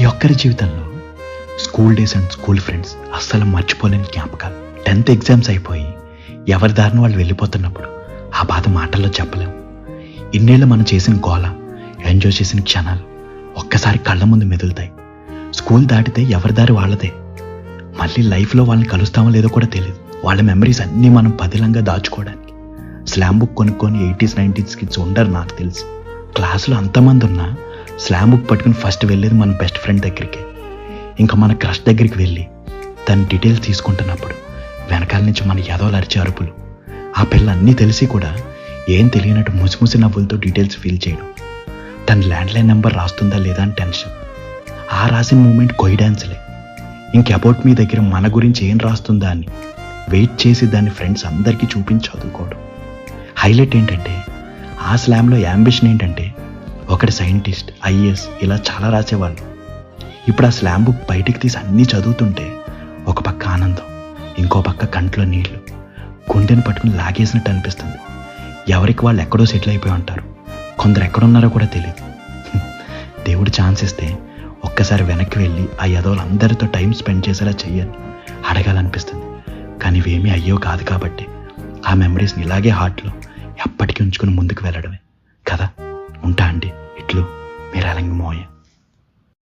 ప్రతి ఒక్కరి జీవితంలో school days and school friends అస్సలు మర్చిపోలేని జ్ఞాపకాలు. 10th ఎగ్జామ్స్ అయిపోయి ఎవరి దారిని వాళ్ళు వెళ్ళిపోతున్నప్పుడు ఆ బాధ మాటల్లో చెప్పలేము. ఇన్నేళ్ళు మనం చేసిన గోల, ఎంజాయ్ చేసిన క్షణాలు ఒక్కసారి కళ్ళ ముందు మెదులుతాయి. స్కూల్ దాటితే ఎవరి దారి వాళ్ళదే. మళ్ళీ లైఫ్లో వాళ్ళని కలుస్తామో లేదో కూడా తెలియదు. వాళ్ళ మెమరీస్ అన్నీ మనం పదిలంగా దాచుకోవడానికి స్లామ్ బుక్ కొనుక్కొని 80s 90s కిడ్స్ ఉండరు నాకు తెలిసి. క్లాసులో అంతమంది ఉన్నా స్లామ్ బుక్ పట్టుకుని ఫస్ట్ వెళ్ళేది మన బెస్ట్ ఫ్రెండ్ దగ్గరికి. ఇంకా మన క్రష్ దగ్గరికి వెళ్ళి తన డీటెయిల్స్ తీసుకుంటున్నప్పుడు వెనకాల నుంచి మన ఎదవలు అరిచే అరుపులు, ఆ పిల్ల అన్నీ తెలిసి కూడా ఏం తెలియనట్టు ముసిముసి నవ్వులతో డీటెయిల్స్ ఫిల్ చేయడం, తన ల్యాండ్లైన్ నెంబర్ రాస్తుందా లేదా అని టెన్షన్, ఆ రాసిన మూమెంట్ కొయిడాన్స్లే. ఇంక అబౌట్ మీ దగ్గర మన గురించి ఏం రాస్తుందా అని వెయిట్ చేసి దాన్ని ఫ్రెండ్స్ అందరికీ చూపించి చదువుకోవడం. హైలైట్ ఏంటంటే ఆ స్లామ్లో యాంబిషన్ ఏంటంటే ఒకటి సైంటిస్ట్, ఐఏఎస్ ఇలా చాలా రాసేవాళ్ళు. ఇప్పుడు ఆ స్లామ్ బుక్ బయటికి తీసి అన్నీ చదువుతుంటే ఒక పక్క ఆనందం, ఇంకో పక్క కంట్లో నీళ్లు, గుండెను పట్టుకుని లాగేసినట్టు అనిపిస్తుంది. ఎవరికి వాళ్ళు ఎక్కడో సెటిల్ అయిపోయి ఉంటారు, కొందరు ఎక్కడున్నారో కూడా తెలియదు. దేవుడు ఛాన్స్ ఇస్తే ఒక్కసారి వెనక్కి వెళ్ళి ఆ యదవులందరితో టైం స్పెండ్ చేసేలా చెయ్యాలి అడగాలనిపిస్తుంది. కానీ ఇవేమీ అయ్యో కాదు కాబట్టి ఆ మెమరీస్ని ఇలాగే హార్ట్లో ఎప్పటికీ ఉంచుకుని ముందుకు వెళ్ళడమే కదా. ఉంటా అండి, ఇట్లు మీరాలంగి మోయ.